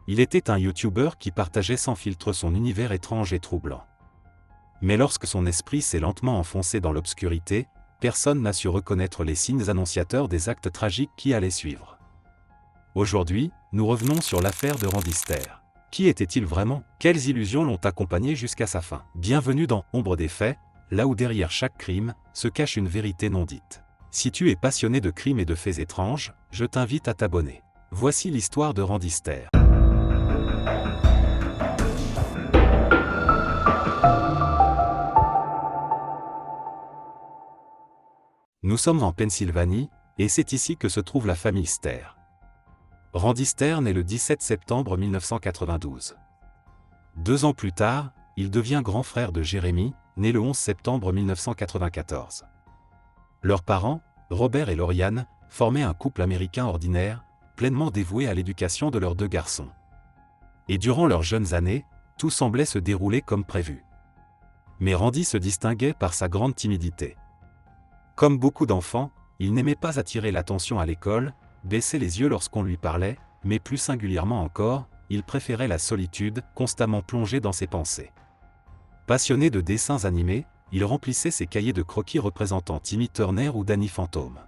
Il était un YouTuber qui partageait sans filtre son univers étrange et troublant. Mais lorsque son esprit s'est lentement enfoncé dans l'obscurité, personne n'a su reconnaître les signes annonciateurs des actes tragiques qui allaient suivre. Aujourd'hui, nous revenons sur l'affaire de Randy Stair. Qui était-il vraiment? Quelles illusions l'ont accompagné jusqu'à sa fin? Bienvenue dans Ombre des faits, là où derrière chaque crime se cache une vérité non dite. Si tu es passionné de crimes et de faits étranges, je t'invite à t'abonner. Voici l'histoire de Randy Stair. Nous sommes en Pennsylvanie, et c'est ici que se trouve la famille Stair. Randy Stair naît le 17 septembre 1992. 2 ans plus tard, il devient grand frère de Jeremy, né le 11 septembre 1994. Leurs parents, Robert et Lauriane, formaient un couple américain ordinaire, pleinement dévoué à l'éducation de leurs 2 garçons. Et durant leurs jeunes années, tout semblait se dérouler comme prévu. Mais Randy se distinguait par sa grande timidité. Comme beaucoup d'enfants, il n'aimait pas attirer l'attention à l'école, baisser les yeux lorsqu'on lui parlait, mais plus singulièrement encore, il préférait la solitude, constamment plongé dans ses pensées. Passionné de dessins animés, il remplissait ses cahiers de croquis représentant Timmy Turner ou Danny Phantom.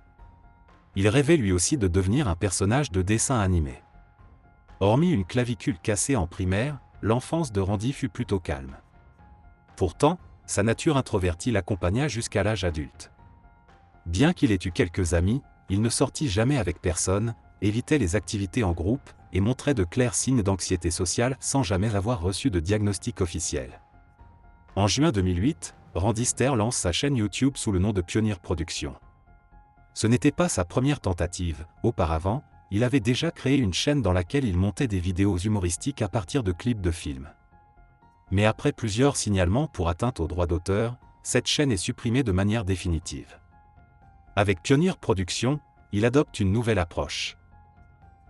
Il rêvait lui aussi de devenir un personnage de dessin animé. Hormis une clavicule cassée en primaire, l'enfance de Randy fut plutôt calme. Pourtant, sa nature introvertie l'accompagna jusqu'à l'âge adulte. Bien qu'il ait eu quelques amis, il ne sortit jamais avec personne, évitait les activités en groupe, et montrait de clairs signes d'anxiété sociale sans jamais avoir reçu de diagnostic officiel. En juin 2008, Randy Stair lance sa chaîne YouTube sous le nom de Pioneer Productions. Ce n'était pas sa première tentative, auparavant, il avait déjà créé une chaîne dans laquelle il montait des vidéos humoristiques à partir de clips de films. Mais après plusieurs signalements pour atteinte aux droits d'auteur, cette chaîne est supprimée de manière définitive. Avec Pioneer Productions, il adopte une nouvelle approche.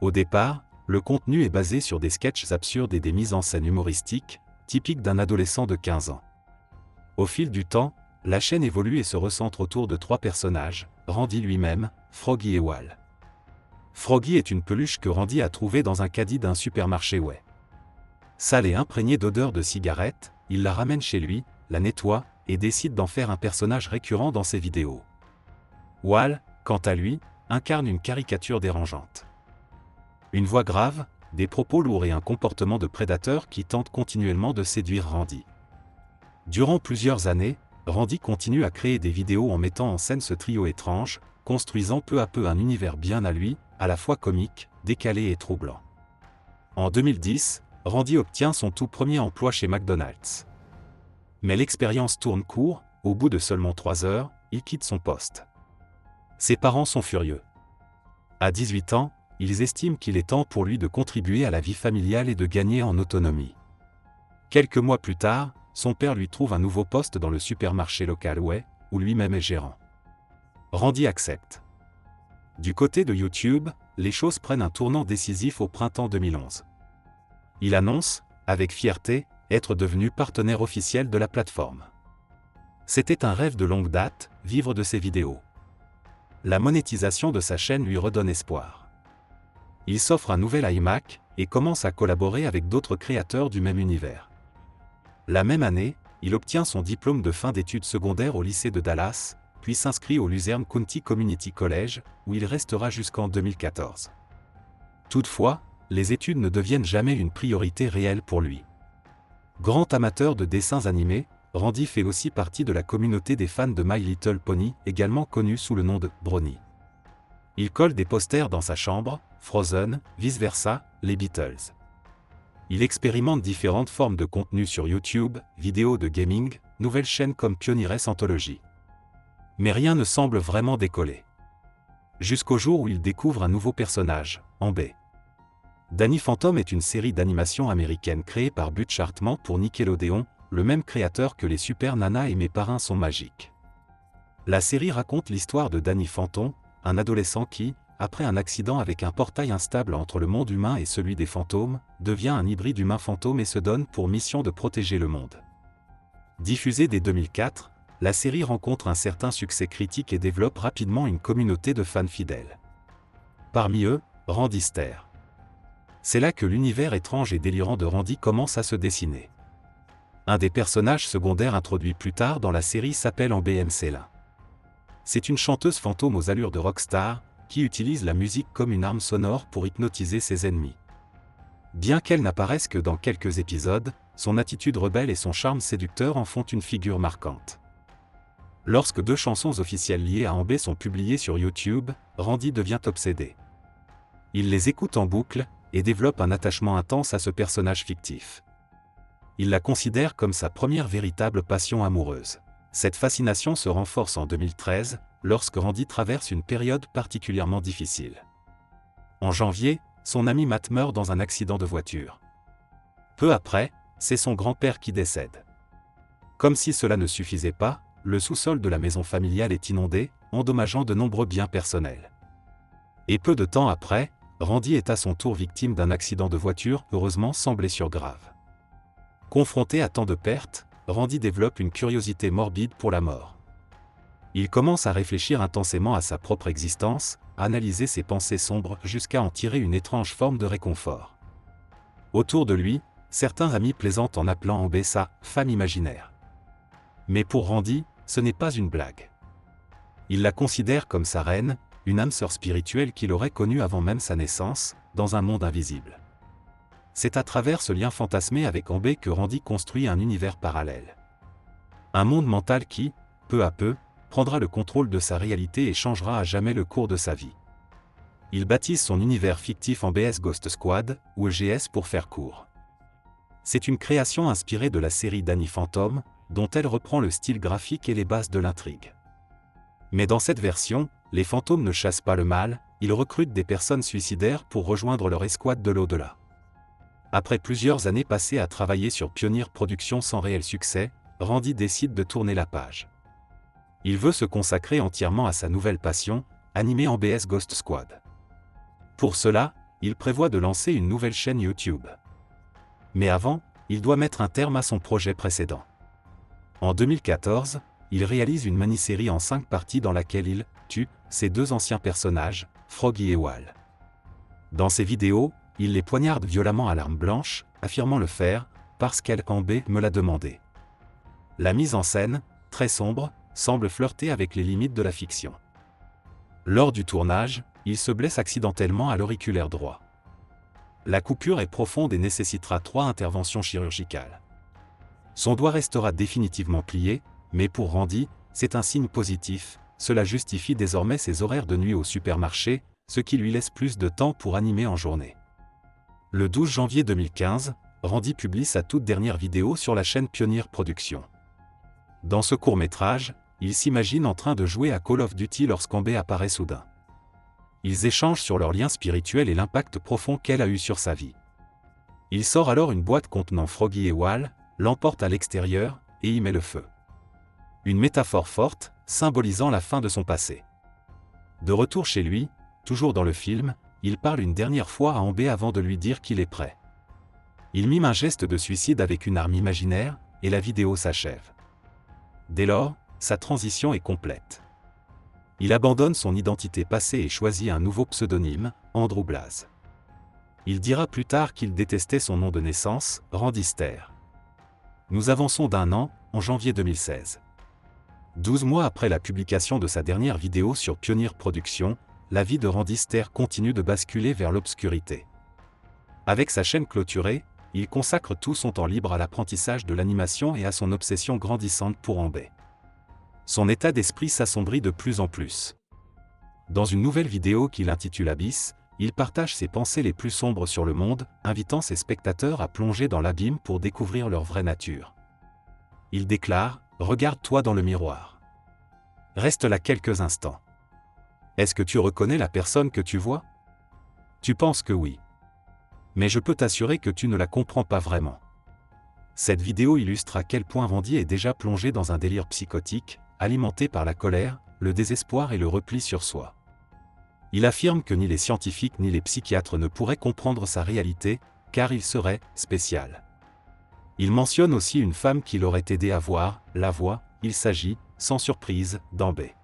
Au départ, le contenu est basé sur des sketchs absurdes et des mises en scène humoristiques, typiques d'un adolescent de 15 ans. Au fil du temps, la chaîne évolue et se recentre autour de 3 personnages, Randy lui-même, Froggy et Wal. Froggy est une peluche que Randy a trouvée dans un caddie d'un supermarché Way. Sale et imprégnée d'odeur de cigarette, il la ramène chez lui, la nettoie, et décide d'en faire un personnage récurrent dans ses vidéos. Wal, quant à lui, incarne une caricature dérangeante. Une voix grave, des propos lourds et un comportement de prédateur qui tente continuellement de séduire Randy. Durant plusieurs années, Randy continue à créer des vidéos en mettant en scène ce trio étrange, construisant peu à peu un univers bien à lui, à la fois comique, décalé et troublant. En 2010, Randy obtient son tout premier emploi chez McDonald's. Mais l'expérience tourne court, au bout de seulement 3 heures, il quitte son poste. Ses parents sont furieux. À 18 ans, ils estiment qu'il est temps pour lui de contribuer à la vie familiale et de gagner en autonomie. Quelques mois plus tard, son père lui trouve un nouveau poste dans le supermarché local Way, où lui-même est gérant. Randy accepte. Du côté de YouTube, les choses prennent un tournant décisif au printemps 2011. Il annonce, avec fierté, être devenu partenaire officiel de la plateforme. C'était un rêve de longue date, vivre de ses vidéos. La monétisation de sa chaîne lui redonne espoir. Il s'offre un nouvel iMac et commence à collaborer avec d'autres créateurs du même univers. La même année, il obtient son diplôme de fin d'études secondaires au lycée de Dallas, puis s'inscrit au Luzerne County Community College, où il restera jusqu'en 2014. Toutefois, les études ne deviennent jamais une priorité réelle pour lui. Grand amateur de dessins animés, Randy fait aussi partie de la communauté des fans de My Little Pony, également connue sous le nom de Brony. Il colle des posters dans sa chambre, Frozen, vice-versa, les Beatles. Il expérimente différentes formes de contenu sur YouTube, vidéos de gaming, nouvelles chaînes comme Pioneer Anthology. Mais rien ne semble vraiment décoller. Jusqu'au jour où il découvre un nouveau personnage, Amber. Danny Phantom est une série d'animation américaine créée par Butch Hartman pour Nickelodeon, le même créateur que les Super Nana et Mes parrains sont magiques. La série raconte l'histoire de Danny Phantom, un adolescent qui, après un accident avec un portail instable entre le monde humain et celui des fantômes, devient un hybride humain-fantôme et se donne pour mission de protéger le monde. Diffusée dès 2004, la série rencontre un certain succès critique et développe rapidement une communauté de fans fidèles. Parmi eux, Randy Stair. C'est là que l'univers étrange et délirant de Randy commence à se dessiner. Un des personnages secondaires introduits plus tard dans la série s'appelle Amber Mcela. C'est une chanteuse fantôme aux allures de rockstar, qui utilise la musique comme une arme sonore pour hypnotiser ses ennemis. Bien qu'elle n'apparaisse que dans quelques épisodes, son attitude rebelle et son charme séducteur en font une figure marquante. Lorsque 2 chansons officielles liées à Amber sont publiées sur YouTube, Randy devient obsédé. Il les écoute en boucle, et développe un attachement intense à ce personnage fictif. Il la considère comme sa première véritable passion amoureuse. Cette fascination se renforce en 2013, lorsque Randy traverse une période particulièrement difficile. En janvier, son ami Matt meurt dans un accident de voiture. Peu après, c'est son grand-père qui décède. Comme si cela ne suffisait pas, le sous-sol de la maison familiale est inondé, endommageant de nombreux biens personnels. Et peu de temps après, Randy est à son tour victime d'un accident de voiture, heureusement sans blessure grave. Confronté à tant de pertes, Randy développe une curiosité morbide pour la mort. Il commence à réfléchir intensément à sa propre existence, à analyser ses pensées sombres jusqu'à en tirer une étrange forme de réconfort. Autour de lui, certains amis plaisantent en appelant Amber sa « femme imaginaire ». Mais pour Randy, ce n'est pas une blague. Il la considère comme sa reine, une âme sœur spirituelle qu'il aurait connue avant même sa naissance, dans un monde invisible. C'est à travers ce lien fantasmé avec Amber que Randy construit un univers parallèle. Un monde mental qui, peu à peu, prendra le contrôle de sa réalité et changera à jamais le cours de sa vie. Il baptise son univers fictif Amber's Ghost Squad, ou EGS pour faire court. C'est une création inspirée de la série Danny Phantom, dont elle reprend le style graphique et les bases de l'intrigue. Mais dans cette version, les fantômes ne chassent pas le mal, ils recrutent des personnes suicidaires pour rejoindre leur escouade de l'au-delà. Après plusieurs années passées à travailler sur Pioneer Productions sans réel succès, Randy décide de tourner la page. Il veut se consacrer entièrement à sa nouvelle passion, animer Amber's Ghost Squad. Pour cela, il prévoit de lancer une nouvelle chaîne YouTube. Mais avant, il doit mettre un terme à son projet précédent. En 2014, il réalise une mini-série en 5 parties dans laquelle il tue ses 2 anciens personnages, Froggy et Wal. Dans ces vidéos, il les poignarde violemment à l'arme blanche, affirmant le faire, parce qu'Amber me l'a demandé. La mise en scène, très sombre, semble flirter avec les limites de la fiction. Lors du tournage, il se blesse accidentellement à l'auriculaire droit. La coupure est profonde et nécessitera 3 interventions chirurgicales. Son doigt restera définitivement plié, mais pour Randy, c'est un signe positif, cela justifie désormais ses horaires de nuit au supermarché, ce qui lui laisse plus de temps pour animer en journée. Le 12 janvier 2015, Randy publie sa toute dernière vidéo sur la chaîne Pioneer Productions. Dans ce court-métrage, il s'imagine en train de jouer à Call of Duty lorsqu'Amber apparaît soudain. Ils échangent sur leur lien spirituel et l'impact profond qu'elle a eu sur sa vie. Il sort alors une boîte contenant Froggy et Wal, l'emporte à l'extérieur, et y met le feu. Une métaphore forte, symbolisant la fin de son passé. De retour chez lui, toujours dans le film, il parle une dernière fois à Amber avant de lui dire qu'il est prêt. Il mime un geste de suicide avec une arme imaginaire, et la vidéo s'achève. Dès lors, sa transition est complète. Il abandonne son identité passée et choisit un nouveau pseudonyme, Andrew Blaze. Il dira plus tard qu'il détestait son nom de naissance, Randy Ster. Nous avançons d'1 an, en janvier 2016. 12 mois après la publication de sa dernière vidéo sur Pioneer Productions, la vie de Randy Ster continue de basculer vers l'obscurité. Avec sa chaîne clôturée, il consacre tout son temps libre à l'apprentissage de l'animation et à son obsession grandissante pour Amber. Son état d'esprit s'assombrit de plus en plus. Dans une nouvelle vidéo qu'il intitule Abyss, il partage ses pensées les plus sombres sur le monde, invitant ses spectateurs à plonger dans l'abîme pour découvrir leur vraie nature. Il déclare « Regarde-toi dans le miroir. Reste là quelques instants. Est-ce que tu reconnais la personne que tu vois? Tu penses que oui. Mais je peux t'assurer que tu ne la comprends pas vraiment. » Cette vidéo illustre à quel point Randy est déjà plongé dans un délire psychotique, alimenté par la colère, le désespoir et le repli sur soi. Il affirme que ni les scientifiques ni les psychiatres ne pourraient comprendre sa réalité, car il serait « spécial ». Il mentionne aussi une femme qui l'aurait aidé à voir la voie, il s'agit, sans surprise, d'Amber.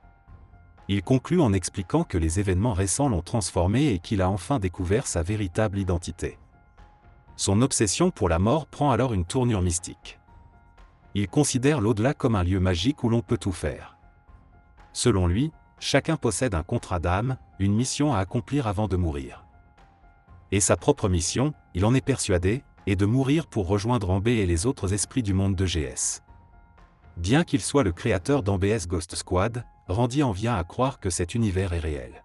Il conclut en expliquant que les événements récents l'ont transformé et qu'il a enfin découvert sa véritable identité. Son obsession pour la mort prend alors une tournure mystique. Il considère l'au-delà comme un lieu magique où l'on peut tout faire. Selon lui, chacun possède un contrat d'âme, une mission à accomplir avant de mourir. Et sa propre mission, il en est persuadé, est de mourir pour rejoindre Ambe et les autres esprits du monde de GS. Bien qu'il soit le créateur d'AMBS Ghost Squad, Randy en vient à croire que cet univers est réel.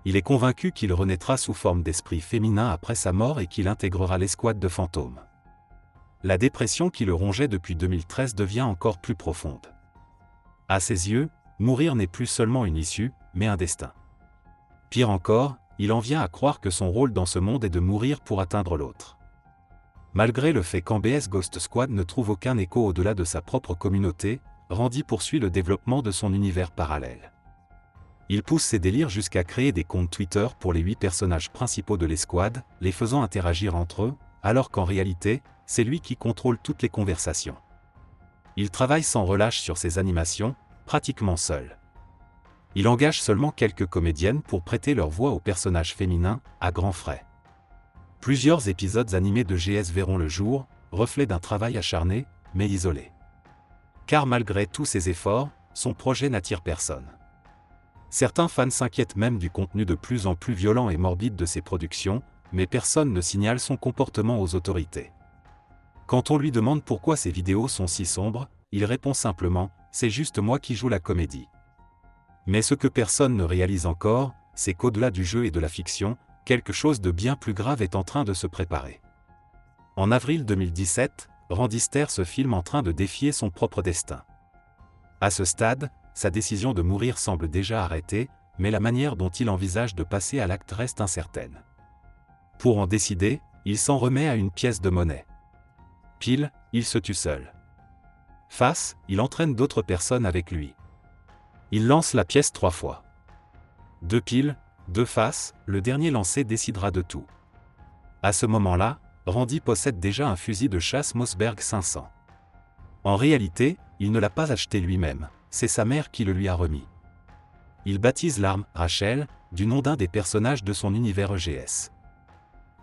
Il est convaincu qu'il renaîtra sous forme d'esprit féminin après sa mort et qu'il intégrera l'escouade de fantômes. La dépression qui le rongeait depuis 2013 devient encore plus profonde. À ses yeux, mourir n'est plus seulement une issue, mais un destin. Pire encore, il en vient à croire que son rôle dans ce monde est de mourir pour atteindre l'autre. Malgré le fait qu'AMBS Ghost Squad ne trouve aucun écho au-delà de sa propre communauté, Randy poursuit le développement de son univers parallèle. Il pousse ses délires jusqu'à créer des comptes Twitter pour les 8 personnages principaux de l'escouade, les faisant interagir entre eux, alors qu'en réalité, c'est lui qui contrôle toutes les conversations. Il travaille sans relâche sur ses animations, pratiquement seul. Il engage seulement quelques comédiennes pour prêter leur voix aux personnages féminins, à grands frais. Plusieurs épisodes animés de GS verront le jour, reflet d'un travail acharné, mais isolé. Car malgré tous ses efforts, son projet n'attire personne. Certains fans s'inquiètent même du contenu de plus en plus violent et morbide de ses productions, mais personne ne signale son comportement aux autorités. Quand on lui demande pourquoi ses vidéos sont si sombres, il répond simplement « c'est juste moi qui joue la comédie ». Mais ce que personne ne réalise encore, c'est qu'au-delà du jeu et de la fiction, quelque chose de bien plus grave est en train de se préparer. En avril 2017, Randy Ster se filme en train de défier son propre destin. À ce stade, sa décision de mourir semble déjà arrêtée, mais la manière dont il envisage de passer à l'acte reste incertaine. Pour en décider, il s'en remet à une pièce de monnaie. Pile, il se tue seul. Face, il entraîne d'autres personnes avec lui. Il lance la pièce 3 fois. 2 piles, 2 faces, le dernier lancé décidera de tout. À ce moment-là, Randy possède déjà un fusil de chasse Mossberg 500. En réalité, il ne l'a pas acheté lui-même, c'est sa mère qui le lui a remis. Il baptise l'arme Rachel, du nom d'un des personnages de son univers EGS.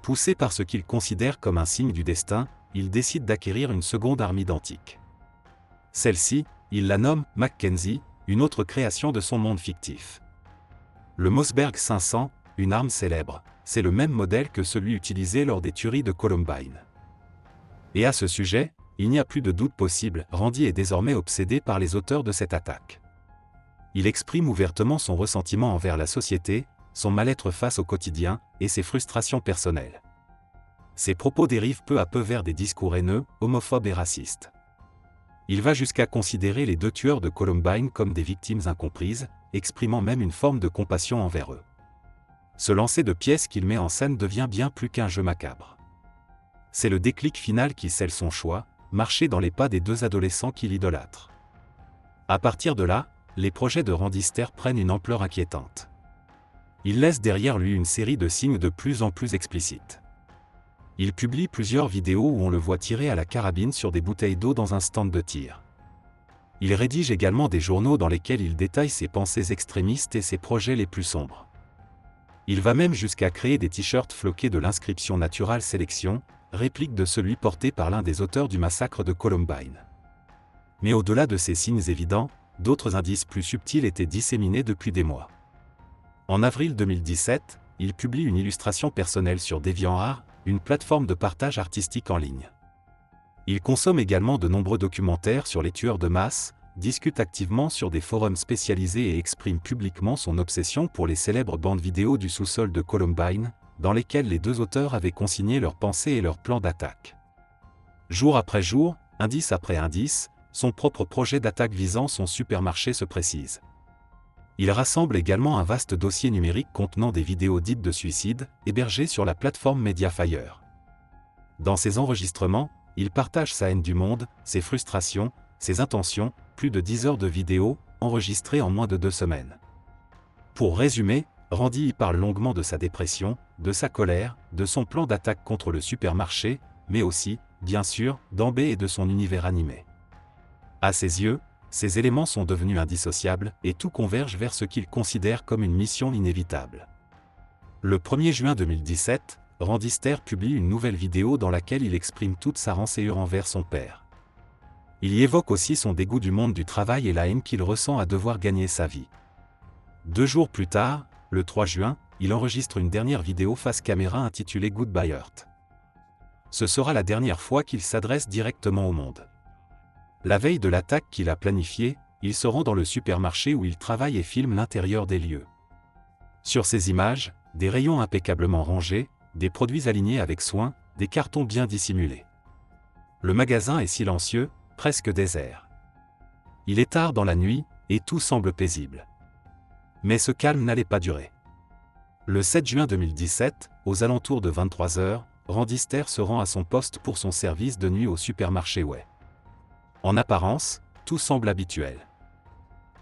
Poussé par ce qu'il considère comme un signe du destin, il décide d'acquérir une seconde arme identique. Celle-ci, il la nomme Mackenzie, une autre création de son monde fictif. Le Mossberg 500, une arme célèbre, c'est le même modèle que celui utilisé lors des tueries de Columbine. Et à ce sujet, il n'y a plus de doute possible, Randy est désormais obsédé par les auteurs de cette attaque. Il exprime ouvertement son ressentiment envers la société, son mal-être face au quotidien, et ses frustrations personnelles. Ses propos dérivent peu à peu vers des discours haineux, homophobes et racistes. Il va jusqu'à considérer les 2 tueurs de Columbine comme des victimes incomprises, exprimant même une forme de compassion envers eux. Ce lancer de pièces qu'il met en scène devient bien plus qu'un jeu macabre. C'est le déclic final qui scelle son choix, marcher dans les pas des 2 adolescents qu'il idolâtre. À partir de là, les projets de Randy Ster prennent une ampleur inquiétante. Il laisse derrière lui une série de signes de plus en plus explicites. Il publie plusieurs vidéos où on le voit tirer à la carabine sur des bouteilles d'eau dans un stand de tir. Il rédige également des journaux dans lesquels il détaille ses pensées extrémistes et ses projets les plus sombres. Il va même jusqu'à créer des t-shirts floqués de l'inscription Natural Selection, réplique de celui porté par l'un des auteurs du massacre de Columbine. Mais au-delà de ces signes évidents, d'autres indices plus subtils étaient disséminés depuis des mois. En avril 2017, il publie une illustration personnelle sur DeviantArt, une plateforme de partage artistique en ligne. Il consomme également de nombreux documentaires sur les tueurs de masse, discute activement sur des forums spécialisés et exprime publiquement son obsession pour les célèbres bandes vidéo du sous-sol de Columbine, dans lesquelles les 2 auteurs avaient consigné leurs pensées et leurs plans d'attaque. Jour après jour, indice après indice, son propre projet d'attaque visant son supermarché se précise. Il rassemble également un vaste dossier numérique contenant des vidéos dites de suicide, hébergées sur la plateforme Mediafire. Dans ces enregistrements, il partage sa haine du monde, ses frustrations, ses intentions, plus de 10 heures de vidéos, enregistrées en moins de 2 semaines. Pour résumer, Randy y parle longuement de sa dépression, de sa colère, de son plan d'attaque contre le supermarché, mais aussi, bien sûr, d'Ambe et de son univers animé. À ses yeux, ces éléments sont devenus indissociables, et tout converge vers ce qu'il considère comme une mission inévitable. Le 1er juin 2017, Randy Stair publie une nouvelle vidéo dans laquelle il exprime toute sa rançeur envers son père. Il y évoque aussi son dégoût du monde du travail et la haine qu'il ressent à devoir gagner sa vie. 2 jours plus tard, le 3 juin, il enregistre une dernière vidéo face caméra intitulée Goodbye Earth. Ce sera la dernière fois qu'il s'adresse directement au monde. La veille de l'attaque qu'il a planifiée, il se rend dans le supermarché où il travaille et filme l'intérieur des lieux. Sur ces images, des rayons impeccablement rangés, des produits alignés avec soin, des cartons bien dissimulés. Le magasin est silencieux, presque désert. Il est tard dans la nuit, et tout semble paisible. Mais ce calme n'allait pas durer. Le 7 juin 2017, aux alentours de 23 h, Randy Stair se rend à son poste pour son service de nuit au supermarché Way. En apparence, tout semble habituel.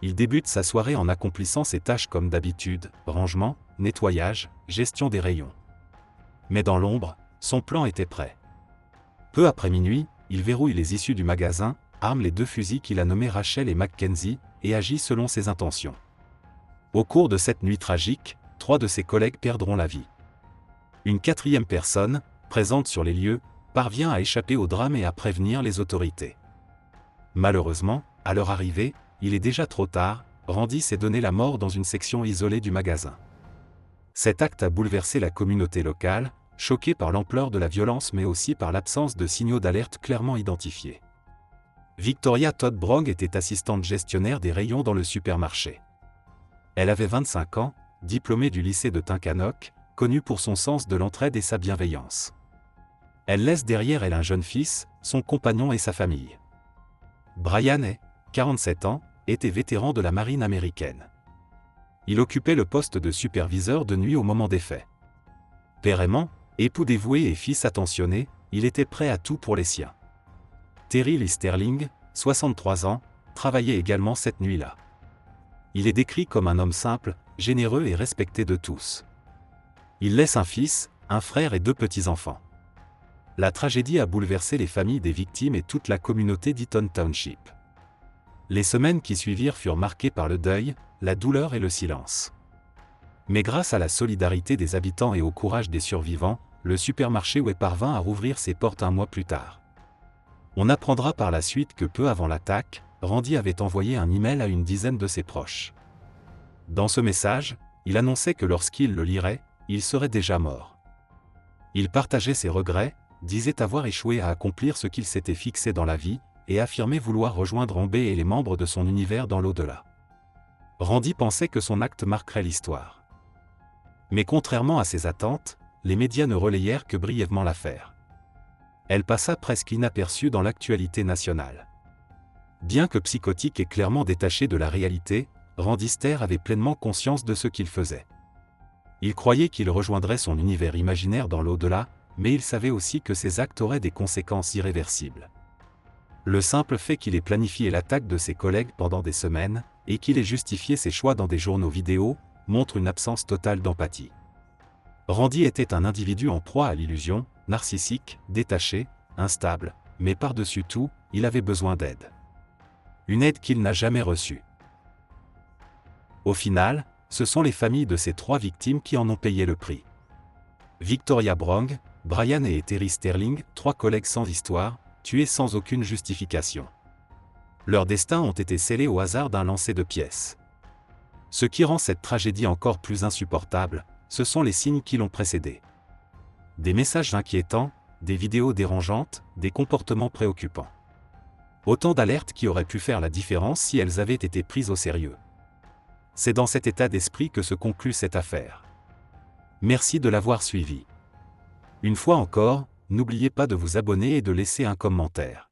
Il débute sa soirée en accomplissant ses tâches comme d'habitude, rangement, nettoyage, gestion des rayons. Mais dans l'ombre, son plan était prêt. Peu après minuit, il verrouille les issues du magasin, arme les 2 fusils qu'il a nommés Rachel et Mackenzie, et agit selon ses intentions. Au cours de cette nuit tragique, 3 de ses collègues perdront la vie. Une 4e personne, présente sur les lieux, parvient à échapper au drame et à prévenir les autorités. Malheureusement, à leur arrivée, il est déjà trop tard, Randy s'est donné la mort dans une section isolée du magasin. Cet acte a bouleversé la communauté locale, choquée par l'ampleur de la violence mais aussi par l'absence de signaux d'alerte clairement identifiés. Victoria Todd Brong était assistante gestionnaire des rayons dans le supermarché. Elle avait 25 ans, diplômée du lycée de Tunkhannock, connue pour son sens de l'entraide et sa bienveillance. Elle laisse derrière elle un jeune fils, son compagnon et sa famille. Brian est, 47 ans, était vétéran de la marine américaine. Il occupait le poste de superviseur de nuit au moment des faits. Père aimant, époux dévoué et fils attentionné, il était prêt à tout pour les siens. Terry Lee Sterling, 63 ans, travaillait également cette nuit-là. Il est décrit comme un homme simple, généreux et respecté de tous. Il laisse un fils, un frère et 2 petits-enfants. La tragédie a bouleversé les familles des victimes et toute la communauté d'Eaton Township. Les semaines qui suivirent furent marquées par le deuil, la douleur et le silence. Mais grâce à la solidarité des habitants et au courage des survivants, le supermarché Way parvint à rouvrir ses portes un mois plus tard. On apprendra par la suite que peu avant l'attaque, Randy avait envoyé un email à une dizaine de ses proches. Dans ce message, il annonçait que lorsqu'il le lirait, il serait déjà mort. Il partageait ses regrets, disait avoir échoué à accomplir ce qu'il s'était fixé dans la vie, et affirmait vouloir rejoindre Amber et les membres de son univers dans l'au-delà. Randy pensait que son acte marquerait l'histoire. Mais contrairement à ses attentes, les médias ne relayèrent que brièvement l'affaire. Elle passa presque inaperçue dans l'actualité nationale. Bien que psychotique et clairement détaché de la réalité, Randy Stair avait pleinement conscience de ce qu'il faisait. Il croyait qu'il rejoindrait son univers imaginaire dans l'au-delà, mais il savait aussi que ses actes auraient des conséquences irréversibles. Le simple fait qu'il ait planifié l'attaque de ses collègues pendant des semaines, et qu'il ait justifié ses choix dans des journaux vidéo, montre une absence totale d'empathie. Randy était un individu en proie à l'illusion, narcissique, détaché, instable, mais par-dessus tout, il avait besoin d'aide. Une aide qu'il n'a jamais reçue. Au final, ce sont les familles de ces 3 victimes qui en ont payé le prix. Victoria Brong, Brian et Terry Sterling, 3 collègues sans histoire, tués sans aucune justification. Leurs destins ont été scellés au hasard d'un lancer de pièces. Ce qui rend cette tragédie encore plus insupportable, ce sont les signes qui l'ont précédée. Des messages inquiétants, des vidéos dérangeantes, des comportements préoccupants. Autant d'alertes qui auraient pu faire la différence si elles avaient été prises au sérieux. C'est dans cet état d'esprit que se conclut cette affaire. Merci de l'avoir suivi. Une fois encore, n'oubliez pas de vous abonner et de laisser un commentaire.